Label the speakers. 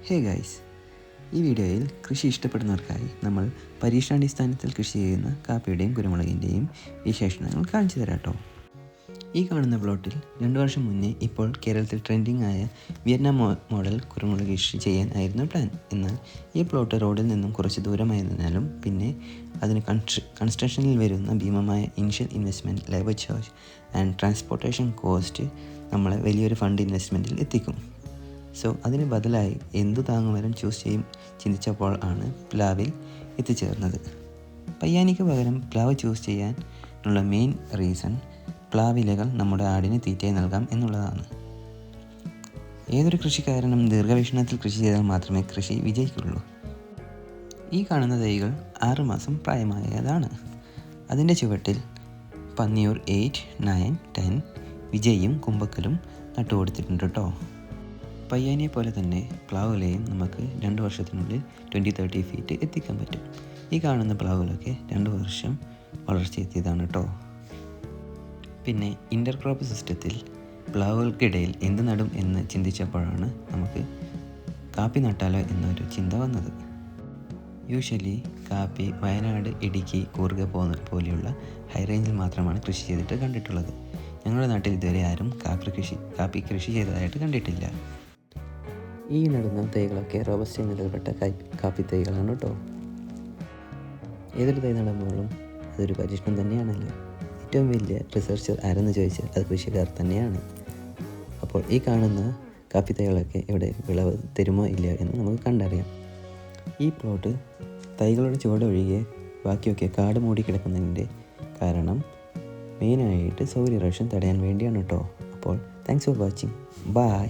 Speaker 1: Hey guys, ഈ വീഡിയോയിൽ കൃഷി ഇഷ്ടപ്പെടുന്നവർക്കായി നമ്മൾ പരീക്ഷണാടിസ്ഥാനത്തിൽ കൃഷി ചെയ്യുന്ന കാപ്പിയുടെയും കുരുമുളകിൻ്റെയും വിശേഷണങ്ങൾ കാണിച്ചു തരാം കേട്ടോ. ഈ കാണുന്ന പ്ലോട്ടിൽ 2 വർഷം മുന്നേ ഇപ്പോൾ കേരളത്തിൽ ട്രെൻഡിങ് ആയ വിയറ്റ്നാം മോഡൽ കുരുമുളക് കൃഷി ചെയ്യാൻ ആയിരുന്നു പ്ലാൻ. എന്നാൽ ഈ പ്ലോട്ട് റോഡിൽ നിന്നും കുറച്ച് ദൂരമായതിനാലും പിന്നെ അതിന് കൺസ്ട്രക്ഷനിൽ വരുന്ന ഭീമമായ initial investment, labour charge and transportation cost നമ്മളെ വലിയൊരു ഫണ്ട് ഇൻവെസ്റ്റ്മെൻറ്റിൽ എത്തിക്കും. സോ അതിന് ബദലായി എന്തു താങ്ങുമരം ചൂസ് ചെയ്യും ചിന്തിച്ചപ്പോൾ ആണ് പ്ലാവിൽ എത്തിച്ചേർന്നത്. പയ്യാനിക്ക് പകരം പ്ലാവ് ചൂസ് ചെയ്യാനുള്ള മെയിൻ റീസൺ പ്ലാവിലകൾ നമ്മുടെ ആടിന് തീറ്റയായി നൽകാം എന്നുള്ളതാണ്. ഏതൊരു കൃഷിക്കാരനും ദീർഘവീക്ഷണത്തിൽ കൃഷി ചെയ്താൽ മാത്രമേ കൃഷി വിജയിക്കുള്ളൂ. ഈ കാണുന്ന തൈകൾ 6 മാസം പ്രായമായതാണ്. അതിൻ്റെ ചുവട്ടിൽ പന്നിയൂർ 8, 9, 10 വിജയും കുമ്പക്കലും നട്ടുകൊടുത്തിട്ടുണ്ട് കേട്ടോ. പയ്യാനിയെ പോലെ തന്നെ പ്ലാവുകളെയും നമുക്ക് 2 വർഷത്തിനുള്ളിൽ 20-30 ഫീറ്റ് എത്തിക്കാൻ പറ്റും. ഈ കാണുന്ന പ്ലാവുകളൊക്കെ 2 വർഷം വളർച്ചയെത്തിയതാണ് കേട്ടോ. പിന്നെ ഇൻ്റർക്രോപ്പ് സിസ്റ്റത്തിൽ പ്ലാവുകൾക്കിടയിൽ എന്ത് നടും എന്ന് ചിന്തിച്ചപ്പോഴാണ് നമുക്ക് കാപ്പി നട്ടാലോ എന്നൊരു ചിന്ത വന്നത്. യൂഷ്വലി കാപ്പി വയനാട്, ഇടുക്കി, കൂർഗ പോലെയുള്ള ഹൈ റേഞ്ചിൽ മാത്രമാണ് കൃഷി ചെയ്തിട്ട് കണ്ടിട്ടുള്ളത്. ഞങ്ങളുടെ നാട്ടിൽ ഇതുവരെ ആരും കാപ്പി കൃഷി ചെയ്തതായിട്ട് കണ്ടിട്ടില്ല. ഈ നടുന്ന തൈകളൊക്കെ റോബസ്റ്റയിൽ നിലവിൽപ്പെട്ട കാപ്പി തൈകളാണ് കേട്ടോ. ഏതൊരു തൈ നടുമ്പോഴും അതൊരു പരീക്ഷണം തന്നെയാണല്ലോ. ഏറ്റവും വലിയ റിസർച്ചർ ആരെന്ന് ചോദിച്ചാൽ അത് കൃഷിക്കാർ തന്നെയാണ്. അപ്പോൾ ഈ കാണുന്ന കാപ്പി തൈകളൊക്കെ ഇവിടെ വിളവ് തരുമോ ഇല്ല എന്ന് നമുക്ക് കണ്ടറിയാം. ഈ പ്ലോട്ട് തൈകളുടെ ചുവടൊഴികെ ബാക്കിയൊക്കെ കാട് മൂടി കിടക്കുന്നതിൻ്റെ കാരണം മെയിനായിട്ട് സോയിൽ ഇറോഷൻ തടയാൻ വേണ്ടിയാണ് കേട്ടോ. അപ്പോൾ താങ്ക്സ് ഫോർ വാച്ചിങ്. ബൈ.